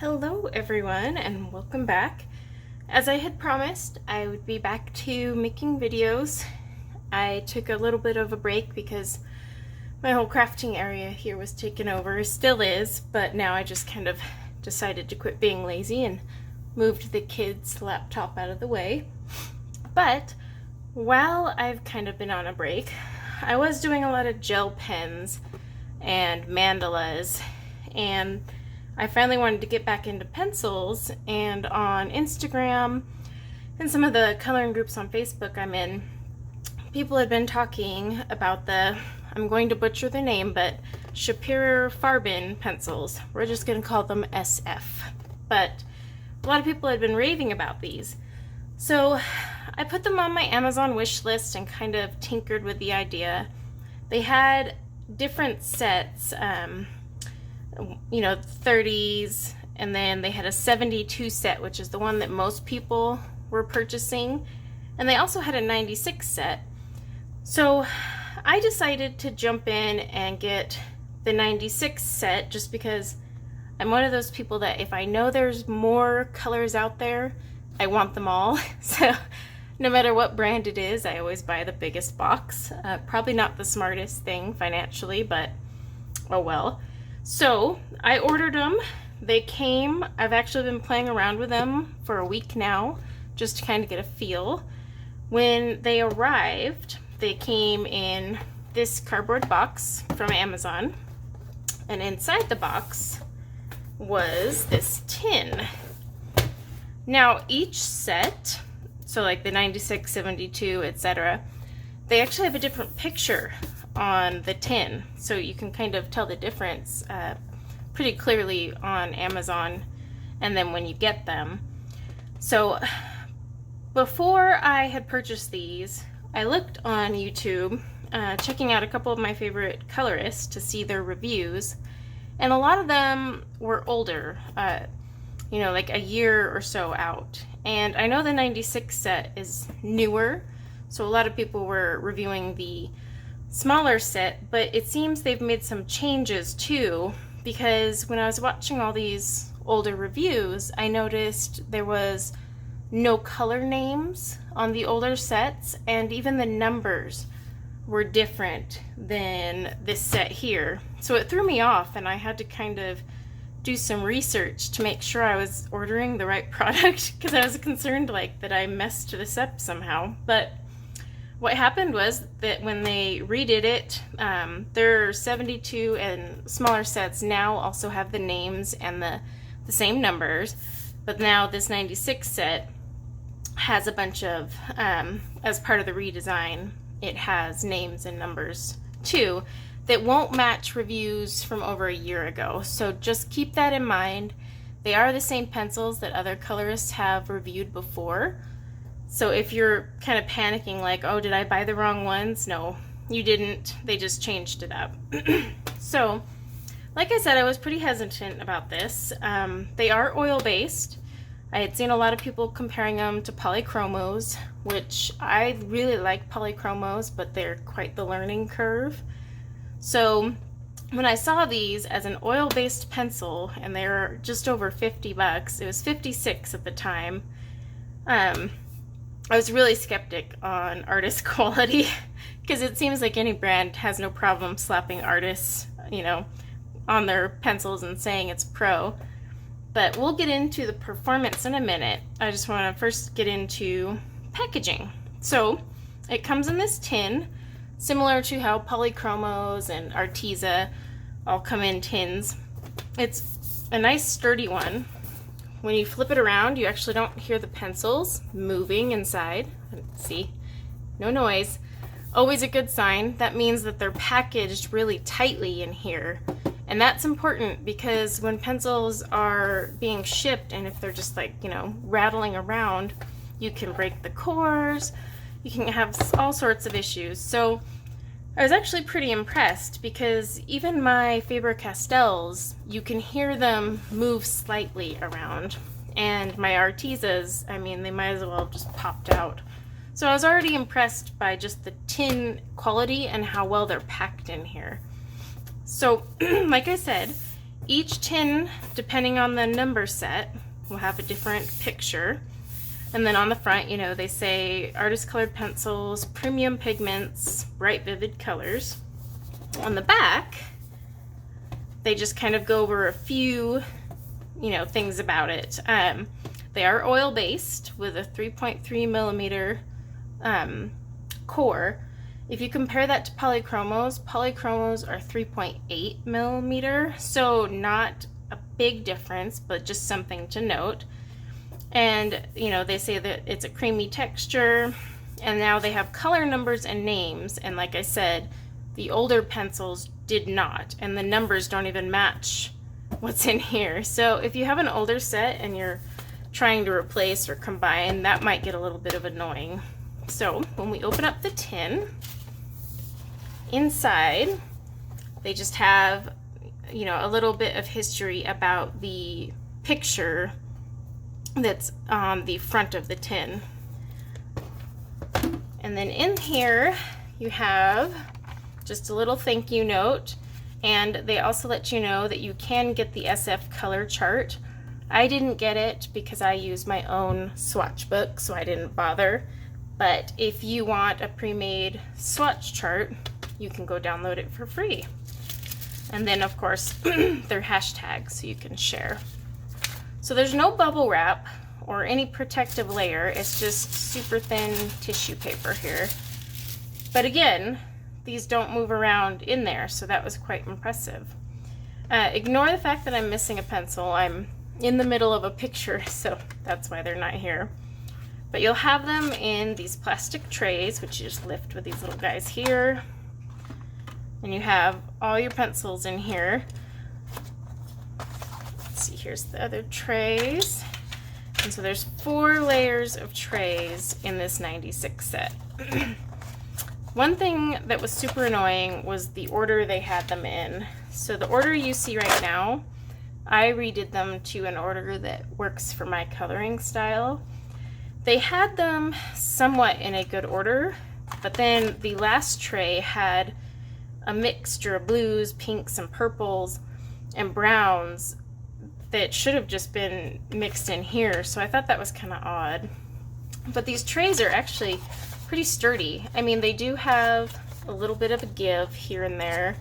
Hello everyone and welcome back. As I had promised, I would be back to making videos. I took a little bit of a break because my whole crafting area here was taken over. Still is, but now I just kind of decided to quit being lazy and moved the kids' laptop out of the way. But while I've kind of been on a break, I was doing a lot of gel pens and mandalas, and I finally wanted to get back into pencils, and on Instagram and some of the coloring groups on Facebook I'm in, people had been talking about I'm going to butcher the name, but Schpirerr Farben pencils. We're just going to call them SF. But a lot of people had been raving about these. So I put them on my Amazon wish list and kind of tinkered with the idea. They had different sets, 30s, and then they had a 72 set, which is the one that most people were purchasing, and they also had a 96 set. So I decided to jump in and get the 96 set just because I'm one of those people that if I know there's more colors out there, I want them all. So no matter what brand it is, I always buy the biggest box. Probably not the smartest thing financially, but oh well. So I ordered them. They came. I've actually been playing around with them for a week now just to kind of get a feel. When they arrived, they came in this cardboard box from Amazon, and inside the box was this tin. Now each set, so like the 96, 72, etc., they actually have a different picture on the tin, so you can kind of tell the difference pretty clearly on Amazon and then when you get them. So before I had purchased these, I looked on YouTube, checking out a couple of my favorite colorists to see their reviews, and a lot of them were older, like a year or so out. And I know the 96 set is newer, so a lot of people were reviewing the smaller set, but it seems they've made some changes too, because when I was watching all these older reviews, I noticed there was no color names on the older sets, and even the numbers were different than this set here. So it threw me off, and I had to kind of do some research to make sure I was ordering the right product, because I was concerned that I messed this up somehow. But what happened was that when they redid it, their 72 and smaller sets now also have the names and the same numbers, but now this 96 set has a bunch of, as part of the redesign, it has names and numbers too that won't match reviews from over a year ago. So just keep that in mind. They are the same pencils that other colorists have reviewed before. So if you're kind of panicking like, oh, did I buy the wrong ones? No, you didn't. They just changed it up. So, like I said, I was pretty hesitant about this. They are oil-based. I had seen a lot of people comparing them to polychromos, which I really like polychromos, but they're quite the learning curve. So when I saw these as an oil-based pencil, and they were just over 50 bucks, it was 56 at the time, I was really skeptic on artist quality, because it seems like any brand has no problem slapping artists, on their pencils and saying it's pro. But we'll get into the performance in a minute. I just want to first get into packaging. So it comes in this tin, similar to how polychromos and Arteza all come in tins. It's a nice sturdy one. When you flip it around, you actually don't hear the pencils moving inside. See? No noise. Always a good sign. That means that they're packaged really tightly in here. And that's important because when pencils are being shipped, and if they're just rattling around, you can break the cores, you can have all sorts of issues. So I was actually pretty impressed, because even my Faber-Castells, you can hear them move slightly around. And my Artezas, they might as well have just popped out. So I was already impressed by just the tin quality and how well they're packed in here. So, like I said, each tin, depending on the number set, will have a different picture. And then on the front, you know, they say artist colored pencils, premium pigments, bright vivid colors. On the back, they just kind of go over a few, you know, things about it. They are oil based with a 3.3 millimeter core. If you compare that to polychromos are 3.8 millimeter, so not a big difference, but just something to note. And you know, they say that it's a creamy texture, and now they have color numbers and names, and like I said, the older pencils did not, and the numbers don't even match what's in here. So if you have an older set and you're trying to replace or combine, that might get a little bit of annoying. So when we open up the tin, inside they just have, you know, a little bit of history about the picture that's on the front of the tin. And then in here you have just a little thank you note, and they also let you know that you can get the SF color chart. I didn't get it because I use my own swatch book, so I didn't bother. But if you want a pre-made swatch chart, you can go download it for free. And then of course their hashtags so you can share. So there's no bubble wrap or any protective layer, it's just super thin tissue paper here. But again, these don't move around in there, so that was quite impressive. Ignore the fact that I'm missing a pencil. I'm in the middle of a picture, so that's why they're not here. But you'll have them in these plastic trays, which you just lift with these little guys here. And you have all your pencils in here. Let's see, here's the other trays. And so there's 4 layers of trays in this 96 set. One thing that was super annoying was the order they had them in. So the order you see right now, I redid them to an order that works for my coloring style. They had them somewhat in a good order, but then the last tray had a mixture of blues, pinks, and purples, and browns that should have just been mixed in here, so I thought that was kind of odd. But these trays are actually pretty sturdy. I mean, they do have a little bit of a give here and there,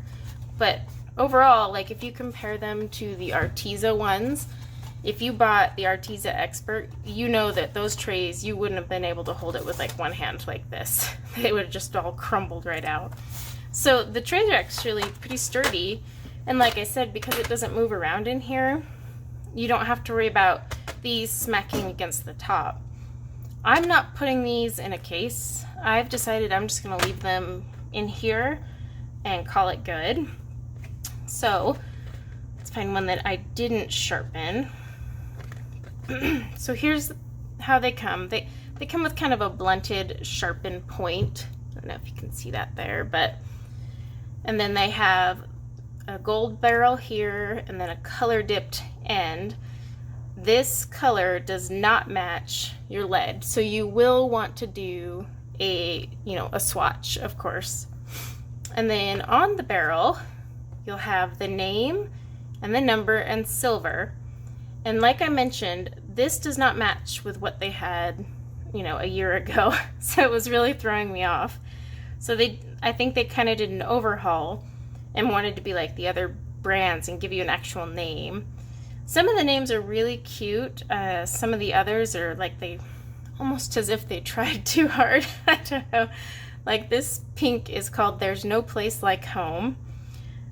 but overall, like if you compare them to the Arteza ones, if you bought the Arteza Expert, you know that those trays, you wouldn't have been able to hold it with like one hand like this. They would have just all crumbled right out. So the trays are actually pretty sturdy, and like I said, because it doesn't move around in here, you don't have to worry about these smacking against the top. I'm not putting these in a case. I've decided I'm just going to leave them in here and call it good. So let's find one that I didn't sharpen. So here's how they come. They come with kind of a blunted sharpened point. I don't know if you can see that there, but and then they have a gold barrel here and then a color dipped end. This color does not match your lead, so you will want to do a swatch, of course. And then on the barrel you'll have the name and the number and silver. And like I mentioned, this does not match with what they had, a year ago. So it was really throwing me off. So I think they kind of did an overhaul and wanted to be like the other brands and give you an actual name. Some of the names are really cute. Some of the others are like almost as if they tried too hard. I don't know. Like this pink is called There's No Place Like Home.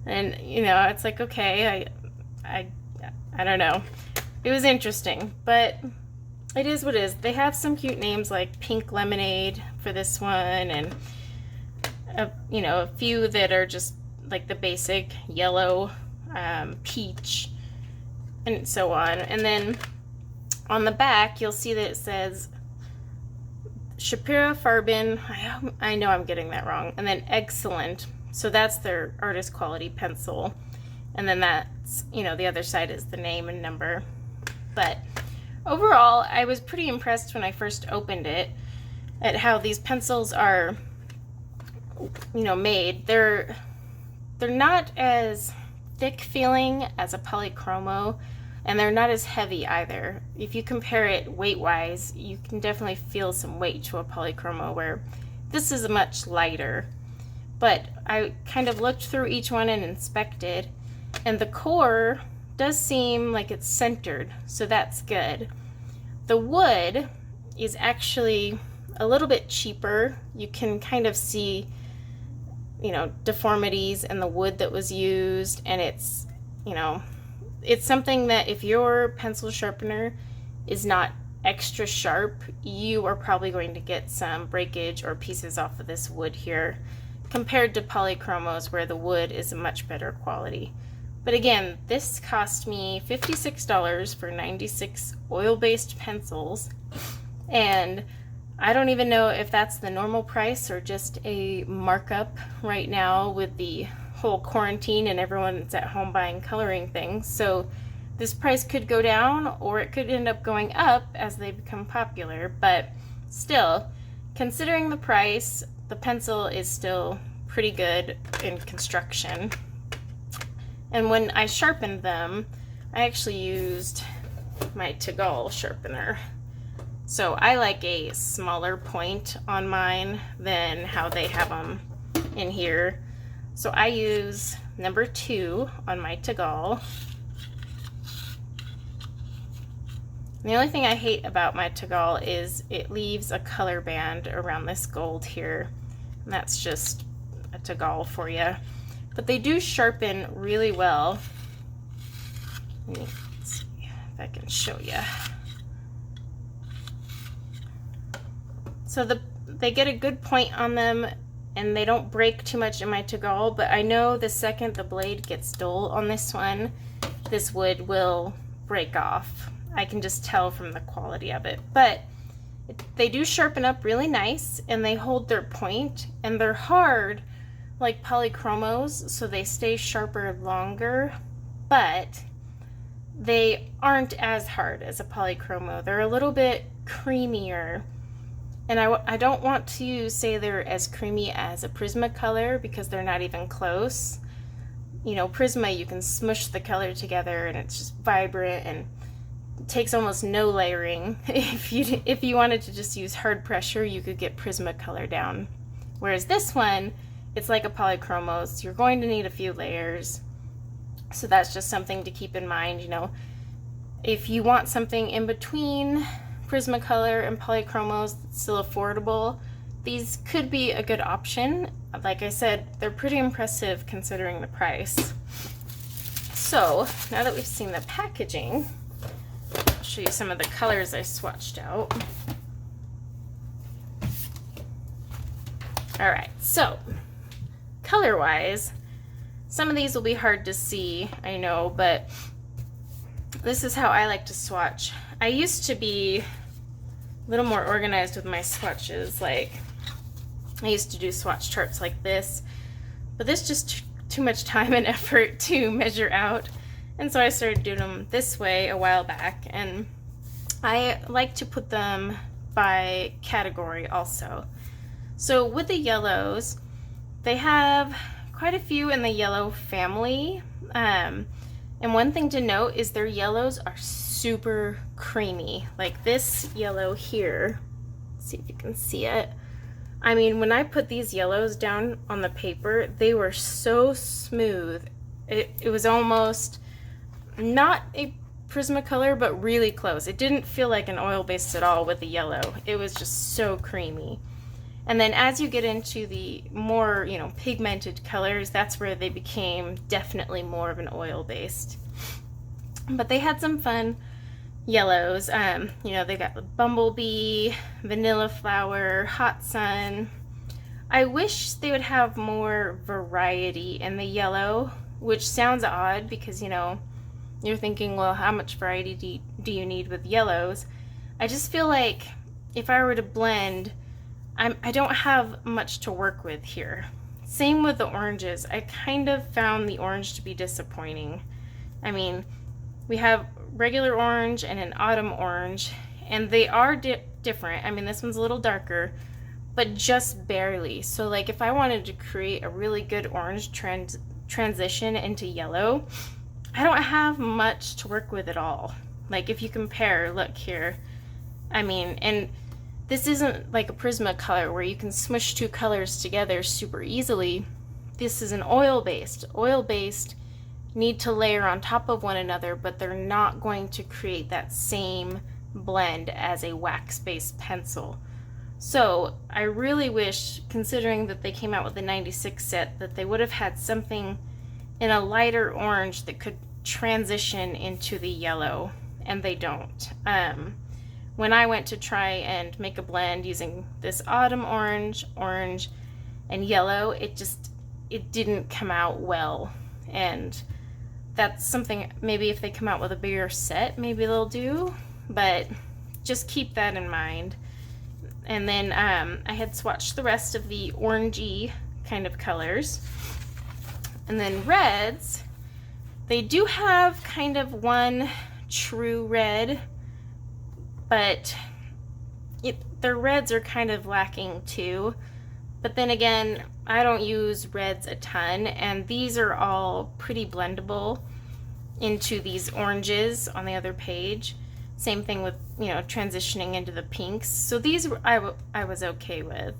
And it's like, okay, I don't know. It was interesting, but it is what it is. They have some cute names like Pink Lemonade for this one, and a few that are just like the basic yellow, peach, and so on. And then on the back you'll see that it says Schpirerr Farben. I know I'm getting that wrong. And then excellent. So that's their artist quality pencil. And then that's, the other side is the name and number. But overall, I was pretty impressed when I first opened it at how these pencils are, made. They're not as thick feeling as a polychromo, and they're not as heavy either. If you compare it weight-wise, you can definitely feel some weight to a polychromo, where this is much lighter. But I kind of looked through each one and inspected, and the core does seem like it's centered, so that's good. The wood is actually a little bit cheaper. You can kind of see, you know, deformities in the wood that was used, and it's, you know, it's something that if your pencil sharpener is not extra sharp, you are probably going to get some breakage or pieces off of this wood here, compared to polychromos where the wood is a much better quality. But again, this cost me $56 for 96 oil-based pencils, and I don't even know if that's the normal price or just a markup right now with the whole quarantine and everyone's at home buying coloring things. So this price could go down, or it could end up going up as they become popular, but still, considering the price, the pencil is still pretty good in construction. And when I sharpened them, I actually used my Tegall sharpener. So I like a smaller point on mine than how they have them in here. So I use number 2 on my Tegall. The only thing I hate about my Tegall is it leaves a color band around this gold here. And that's just a Tegall for you. But they do sharpen really well. Let's see if I can show you. So they get a good point on them, and they don't break too much in my Tegall, but I know the second the blade gets dull on this one, this wood will break off. I can just tell from the quality of it. But they do sharpen up really nice, and they hold their point, and they're hard like polychromos, so they stay sharper longer, but they aren't as hard as a polychromo. They're a little bit creamier, and I don't want to say they're as creamy as a Prismacolor because they're not even close. You know, Prisma, you can smush the color together and it's just vibrant and it takes almost no layering. If you wanted to just use hard pressure, you could get Prismacolor down. Whereas this one, it's like a polychromo, so you're going to need a few layers. So that's just something to keep in mind, you know. If you want something in between Prismacolor and polychromos that's still affordable, these could be a good option. Like I said, they're pretty impressive considering the price. So now that we've seen the packaging, I'll show you some of the colors I swatched out. All right, so color-wise, some of these will be hard to see, I know, but this is how I like to swatch. I used to be a little more organized with my swatches. Like, I used to do swatch charts like this, but this just took too much time and effort to measure out, and so I started doing them this way a while back, and I like to put them by category also. So with the yellows, they have quite a few in the yellow family, and one thing to note is their yellows are super creamy. Like this yellow here, let's see if you can see it. I mean, when I put these yellows down on the paper, they were so smooth. It was almost not a Prismacolor, but really close. It didn't feel like an oil-based at all with the yellow. It was just so creamy. And then as you get into the more, you know, pigmented colors, that's where they became definitely more of an oil-based. But they had some fun yellows. You know, they got the Bumblebee, Vanilla Flower, Hot Sun. I wish they would have more variety in the yellow, which sounds odd because, you know, you're thinking, well, how much variety do you need with yellows? I just feel like if I were to blend, I don't have much to work with here. Same with the oranges. I kind of found the orange to be disappointing. I mean, we have regular orange and an autumn orange, and they are different. I mean, this one's a little darker, but just barely. So like if I wanted to create a really good orange trend transition into yellow, I don't have much to work with at all. Like if you compare, look here, I mean, and this isn't like a Prismacolor where you can smush two colors together super easily. This is an oil-based. Oil-based need to layer on top of one another, but they're not going to create that same blend as a wax-based pencil. So I really wish, considering that they came out with the 96 set, that they would have had something in a lighter orange that could transition into the yellow, and they don't. When I went to try and make a blend using this autumn orange, and yellow, it didn't come out well. And that's something, maybe if they come out with a bigger set, maybe they'll do, but just keep that in mind. And then I had swatched the rest of the orangey kind of colors. And then reds, they do have kind of one true red, but their reds are kind of lacking too. But then again, I don't use reds a ton, and these are all pretty blendable into these oranges on the other page. Same thing with, you know, transitioning into the pinks. So these I was okay with.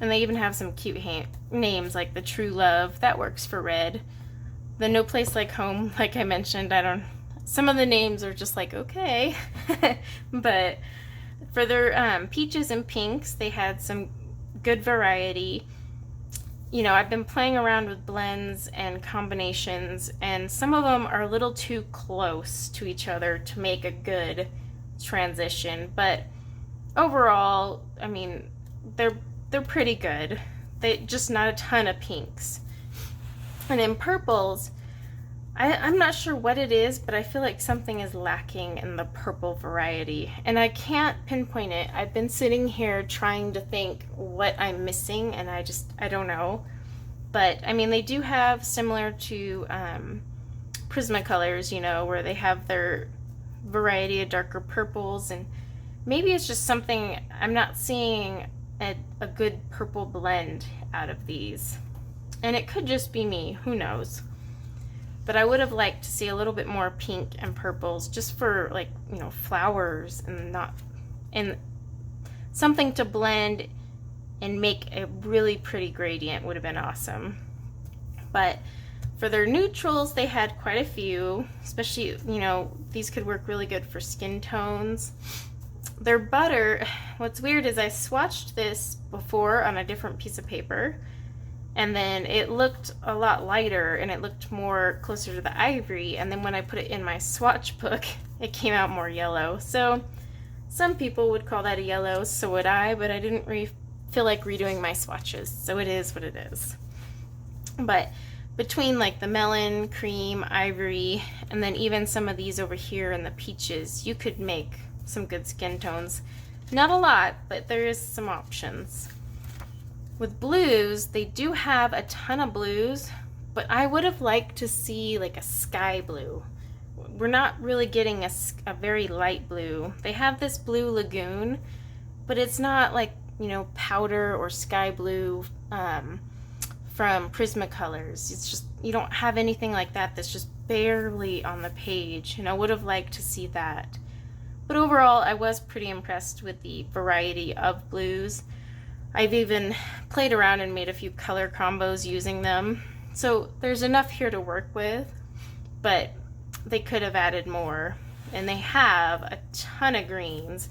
And they even have some cute names like the True Love. That works for red. The No Place Like Home, like I mentioned, some of the names are just like, okay. But for their peaches and pinks, they had some good variety. You know, I've been playing around with blends and combinations, and some of them are a little too close to each other to make a good transition, but overall, I mean, they're pretty good. They just not a ton of pinks. And in purples, I'm not sure what it is, but I feel like something is lacking in the purple variety, and I can't pinpoint it. I've been sitting here trying to think what I'm missing, and I don't know. But I mean, they do have, similar to Prismacolors, you know, where they have their variety of darker purples, and maybe it's just something I'm not seeing a good purple blend out of these. And it could just be me, who knows. But I would have liked to see a little bit more pink and purples, just for, like, you know, flowers, and something to blend and make a really pretty gradient would have been awesome. But for their neutrals, they had quite a few, especially, you know, these could work really good for skin tones. Their butter, what's weird is I swatched this before on a different piece of paper, and then it looked a lot lighter and it looked more closer to the ivory, and then when I put it in my swatch book, it came out more yellow. So some people would call that a yellow, so would I, but I didn't feel like redoing my swatches, so it is what it is. But between like the melon, cream, ivory, and then even some of these over here in the peaches, you could make some good skin tones. Not a lot, but there is some options. With blues, they do have a ton of blues, but I would have liked to see like a sky blue. We're not really getting a very light blue. They have this blue lagoon, but it's not like, you know, powder or sky blue from Prismacolors. It's just, you don't have anything like that that's just barely on the page, and I would have liked to see that. But overall, I was pretty impressed with the variety of blues. I've even played around and made a few color combos using them. So there's enough here to work with, but they could have added more. And they have a ton of greens,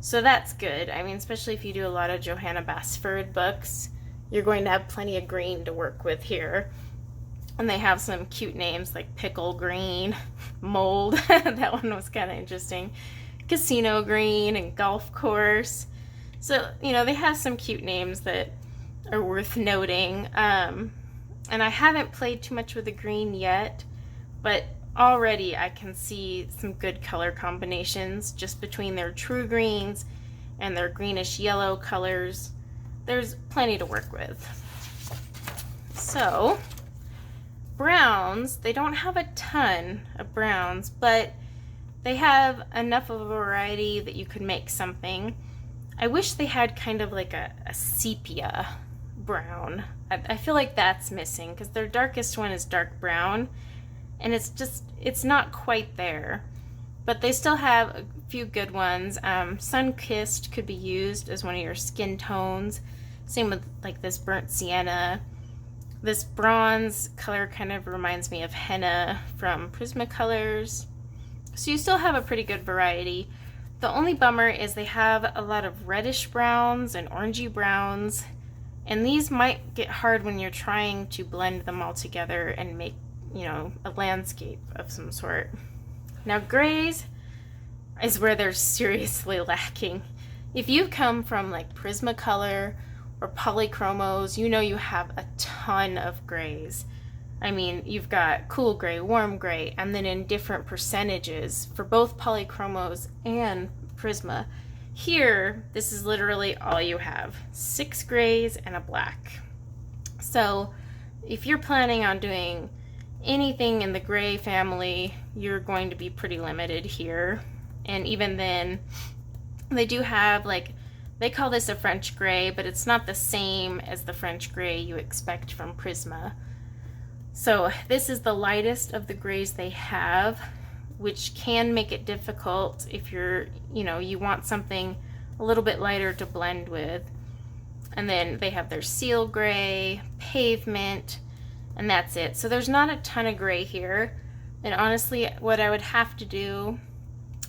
so that's good. I mean, especially if you do a lot of Johanna Basford books, you're going to have plenty of green to work with here. And they have some cute names like Pickle Green, Mold, that one was kind of interesting, Casino Green, and Golf Course. So, you know, they have some cute names that are worth noting. And I haven't played too much with the green yet, but already I can see some good color combinations just between their true greens and their greenish yellow colors. There's plenty to work with. So, browns, they don't have a ton of browns, but they have enough of a variety that you could make something. I wish they had kind of like a sepia brown. I feel like that's missing because their darkest one is dark brown, and it's not quite there. But they still have a few good ones. Sun-Kissed could be used as one of your skin tones. Same with like this burnt sienna. This bronze color kind of reminds me of henna from Prismacolors. So you still have a pretty good variety. The only bummer is they have a lot of reddish browns and orangey browns, and these might get hard when you're trying to blend them all together and make, you know, a landscape of some sort. Now grays is where they're seriously lacking. If you come from like Prismacolor or Polychromos, you know you have a ton of grays. I mean, you've got cool gray, warm gray, and then in different percentages for both Polychromos and Prisma. Here, this is literally all you have. 6 grays and a black. So if you're planning on doing anything in the gray family, you're going to be pretty limited here. And even then, they do have, like, they call this a French gray, but it's not the same as the French gray you expect from Prisma. So this is the lightest of the grays they have, which can make it difficult if you're, you want something a little bit lighter to blend with. And then they have their seal gray, pavement, and that's it. So there's not a ton of gray here. And honestly, what I would have to do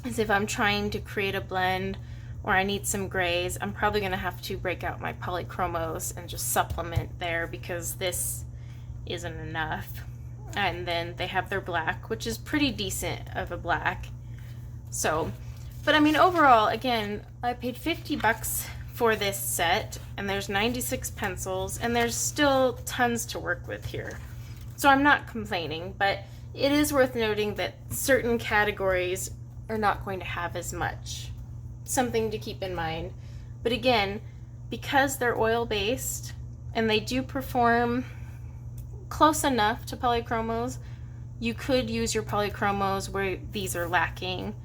is if I'm trying to create a blend or I need some grays, I'm probably gonna have to break out my Polychromos and just supplement there because this isn't enough. And then they have their black, which is pretty decent of a black. So, but I mean, overall, again, I paid $50 for this set, and there's 96 pencils, and there's still tons to work with here. So I'm not complaining, but it is worth noting that certain categories are not going to have as much. Something to keep in mind. But again, because they're oil-based, and they do perform close enough to Polychromos, you could use your Polychromos where these are lacking.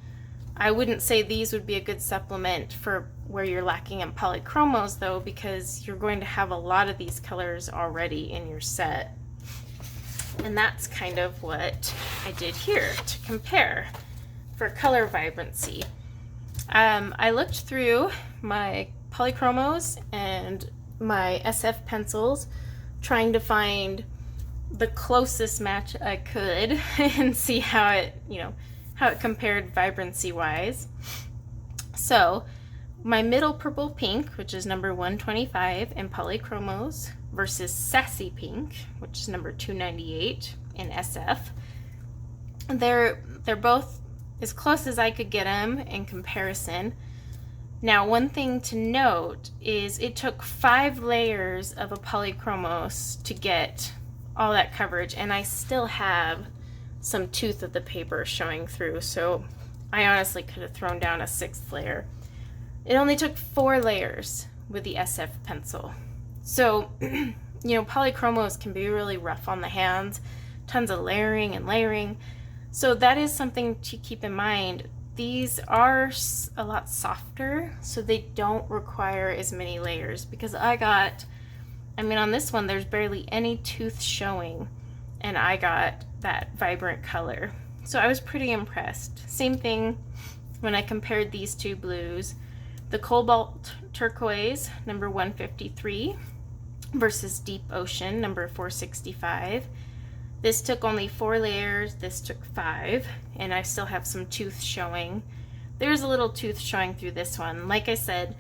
I wouldn't say these would be a good supplement for where you're lacking in Polychromos though, because you're going to have a lot of these colors already in your set. And that's kind of what I did here to compare for color vibrancy. I looked through my Polychromos and my SF pencils trying to find the closest match I could and see how it, how it compared vibrancy wise. So my middle purple pink, which is number 125 in Polychromos, versus Sassy Pink, which is number 298 in SF. They're both as close as I could get them in comparison. Now, one thing to note is it took 5 layers of a Polychromos to get all that coverage, and I still have some tooth of the paper showing through, so I honestly could have thrown down a 6th layer. It only took 4 layers with the SF pencil. So, Polychromos can be really rough on the hands, tons of layering and layering. So that is something to keep in mind. These are a lot softer, so they don't require as many layers, because on this one, there's barely any tooth showing, and I got that vibrant color. So I was pretty impressed. Same thing when I compared these two blues. The Cobalt Turquoise, number 153, versus Deep Ocean, number 465. This took only 4 layers, this took 5, and I still have some tooth showing. There's a little tooth showing through this one. Like I said,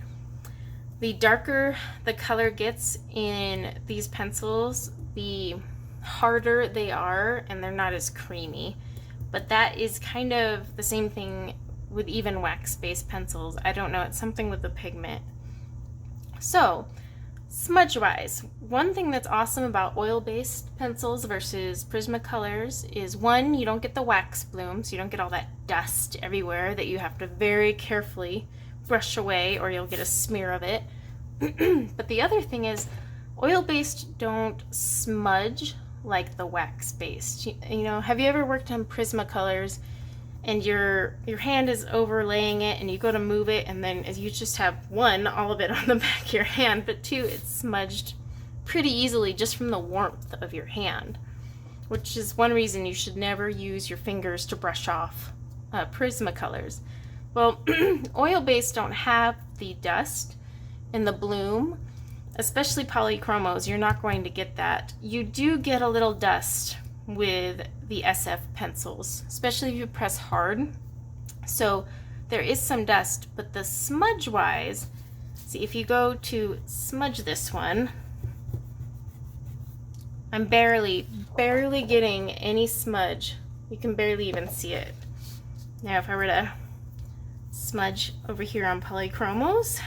the darker the color gets in these pencils, the harder they are, and they're not as creamy. But that is kind of the same thing with even wax-based pencils. I don't know, it's something with the pigment. So, smudge-wise, one thing that's awesome about oil-based pencils versus Prismacolors is, one, you don't get the wax blooms, you don't get all that dust everywhere that you have to very carefully brush away or you'll get a smear of it. But the other thing is, oil-based don't smudge like the wax-based. Have you ever worked on Prismacolors and your hand is overlaying it and you go to move it, and then as you just have, one, all of it on the back of your hand, but two, it's smudged pretty easily just from the warmth of your hand, which is one reason you should never use your fingers to brush off Prismacolors. Well, oil-based don't have the dust and the bloom, especially polychromos. You're not going to get that. You do get a little dust with the SF pencils, especially if you press hard. So there is some dust, but the smudge wise, see, if you go to smudge this one, I'm barely getting any smudge. You can barely even see it. Now if I were to smudge over here on polychromos,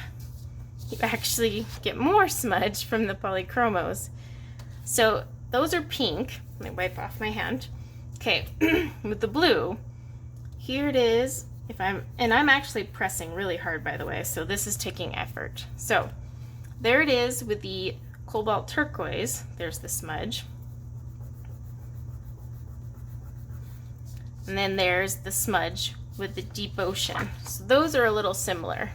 you actually get more smudge from the polychromos. So those are pink. Let me wipe off my hand. Okay, with the blue, here it is. I'm actually pressing really hard, by the way, so this is taking effort. So there it is with the cobalt turquoise. There's the smudge. And then there's the smudge with the deep ocean. So those are a little similar.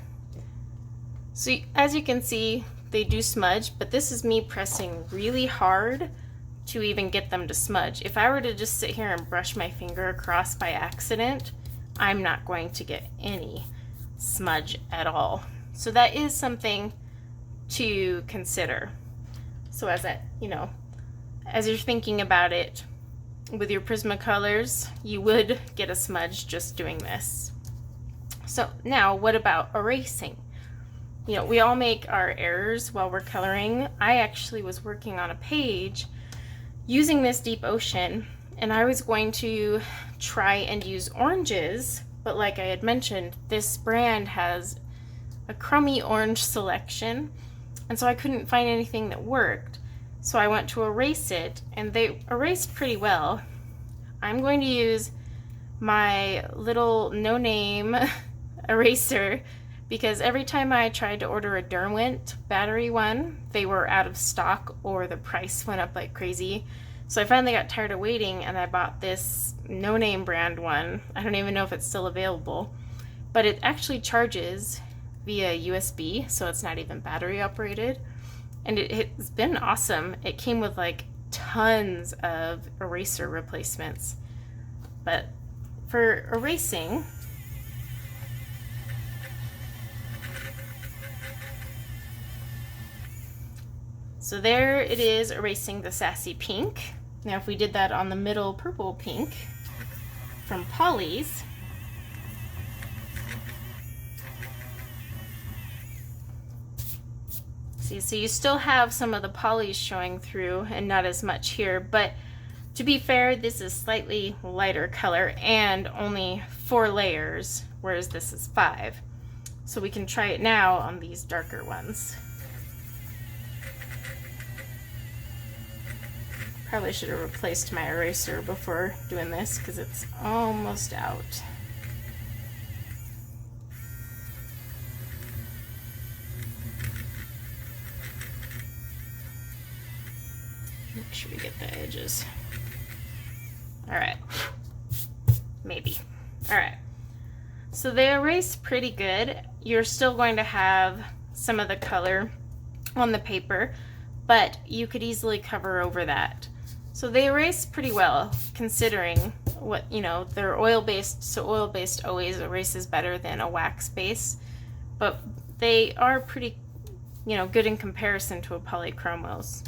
So as you can see, they do smudge, but this is me pressing really hard to even get them to smudge. If I were to just sit here and brush my finger across by accident, I'm not going to get any smudge at all. So that is something to consider. So as you're thinking about it with your Prismacolors, you would get a smudge just doing this. So now what about erasing? We all make our errors while we're coloring. I actually was working on a page using this deep ocean, and I was going to try and use oranges, but like I had mentioned, this brand has a crummy orange selection, and so I couldn't find anything that worked. So I went to erase it, and they erased pretty well. I'm going to use my little no-name eraser, because every time I tried to order a Derwent battery one, they were out of stock or the price went up like crazy. So I finally got tired of waiting, and I bought this no-name brand one. I don't even know if it's still available, but it actually charges via USB, so it's not even battery operated. And it's been awesome. It came with like tons of eraser replacements. But for erasing, so there it is, erasing the sassy pink. Now if we did that on the middle purple pink from Polly's, see, so you still have some of the polys showing through and not as much here, but to be fair, this is slightly lighter color and only 4 layers, whereas this is 5. So we can try it now on these darker ones. Probably should have replaced my eraser before doing this because it's almost out. Make sure we get the edges. All right, maybe. All right, so they erase pretty good. You're still going to have some of the color on the paper, but you could easily cover over that. So they erase pretty well, considering what, they're oil-based, so oil-based always erases better than a wax base, but they are pretty, good in comparison to a polychromos.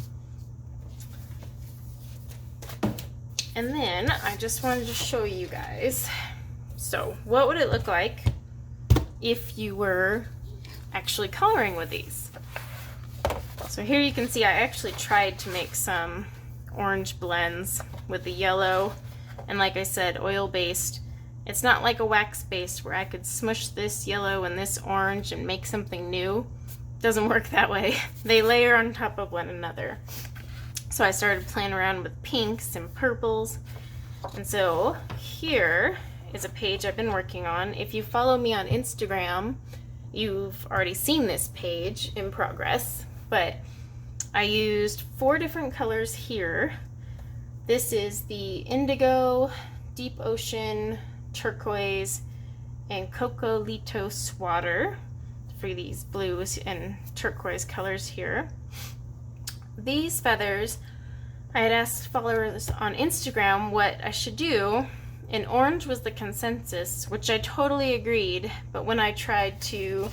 And then I just wanted to show you guys, so what would it look like if you were actually coloring with these? So here you can see I actually tried to make some orange blends with the yellow, and like I said, oil-based. It's not like a wax-based where I could smush this yellow and this orange and make something new. It doesn't work that way. They layer on top of one another. So I started playing around with pinks and purples, and so here is a page I've been working on. If you follow me on Instagram, you've already seen this page in progress, but I used 4 different colors here. This is the indigo, deep ocean, turquoise, and Cocolitos water for these blues and turquoise colors here. these feathers, I had asked followers on Instagram what I should do, and orange was the consensus, which I totally agreed, but when I tried to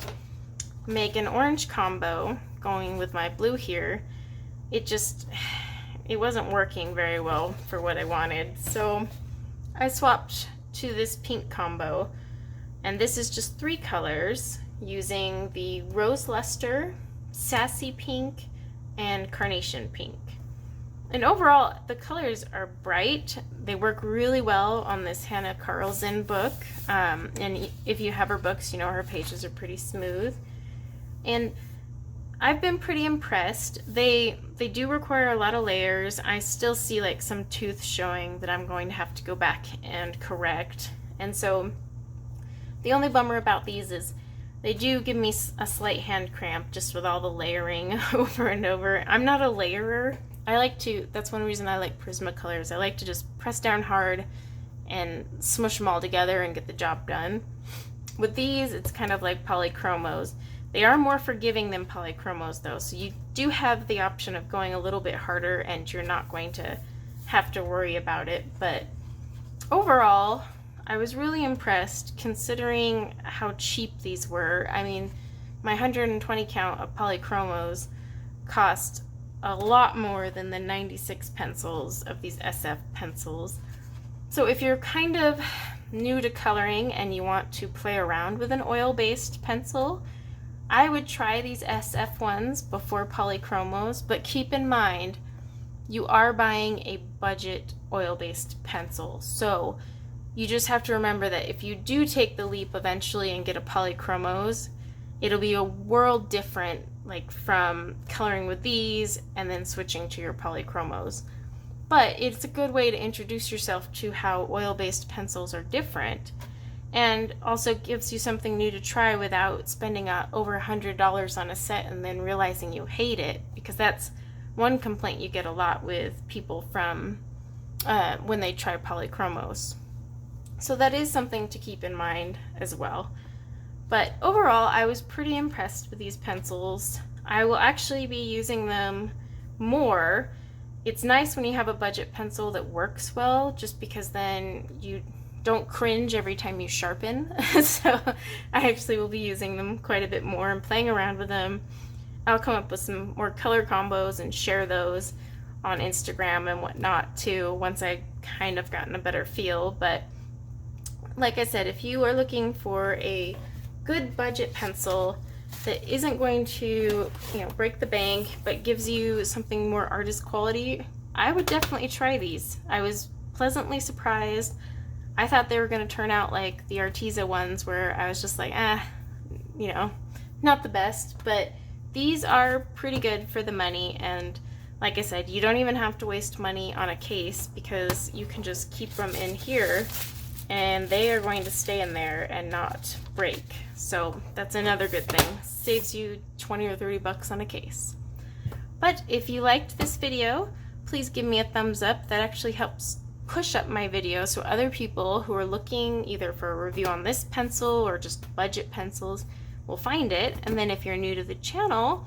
make an orange combo going with my blue here, it wasn't working very well for what I wanted. So I swapped to this pink combo, and this is just 3 colors using the Rose Luster, Sassy Pink, and Carnation Pink. And overall, the colors are bright. They work really well on this Hannah Carlson book. And if you have her books, you know her pages are pretty smooth. And I've been pretty impressed. They do require a lot of layers. I still see like some tooth showing that I'm going to have to go back and correct. And so the only bummer about these is they do give me a slight hand cramp just with all the layering over and over. I'm not a layerer. That's one reason I like Prismacolors. I like to just press down hard and smush them all together and get the job done. With these, it's kind of like polychromos. They are more forgiving than polychromos though, so you do have the option of going a little bit harder and you're not going to have to worry about it. But overall, I was really impressed considering how cheap these were. I mean, my 120 count of polychromos cost a lot more than the 96 pencils of these SF pencils. So if you're kind of new to coloring and you want to play around with an oil-based pencil, I would try these SF ones before polychromos, but keep in mind you are buying a budget oil-based pencil. So you just have to remember that if you do take the leap eventually and get a polychromos, it'll be a world different, like from coloring with these and then switching to your polychromos. But it's a good way to introduce yourself to how oil-based pencils are different, and also gives you something new to try without spending over $100 on a set and then realizing you hate it, because that's one complaint you get a lot with people from when they try polychromos. So that is something to keep in mind as well. But overall, I was pretty impressed with these pencils. I will actually be using them more. It's nice when you have a budget pencil that works well, just because then you don't cringe every time you sharpen. So I actually will be using them quite a bit more and playing around with them. I'll come up with some more color combos and share those on Instagram and whatnot too, once I kind of gotten a better feel. But like I said, if you are looking for a good budget pencil that isn't going to, break the bank, but gives you something more artist quality, I would definitely try these. I was pleasantly surprised. I thought they were going to turn out like the Arteza ones, where I was just like, not the best, but these are pretty good for the money. And like I said, you don't even have to waste money on a case, because you can just keep them in here and they are going to stay in there and not break. So that's another good thing. Saves you 20 or 30 bucks on a case. But if you liked this video, please give me a thumbs up. That actually helps push up my video so other people who are looking either for a review on this pencil or just budget pencils will find it. And then if you're new to the channel,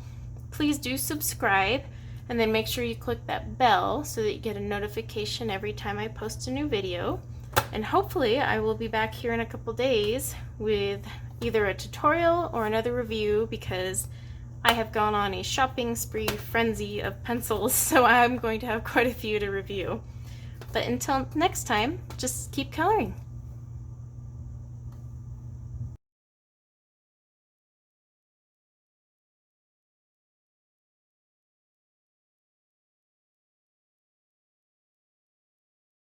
please do subscribe, and then make sure you click that bell so that you get a notification every time I post a new video. And hopefully I will be back here in a couple days with either a tutorial or another review, because I have gone on a shopping spree frenzy of pencils, so I'm going to have quite a few to review. But until next time, just keep coloring.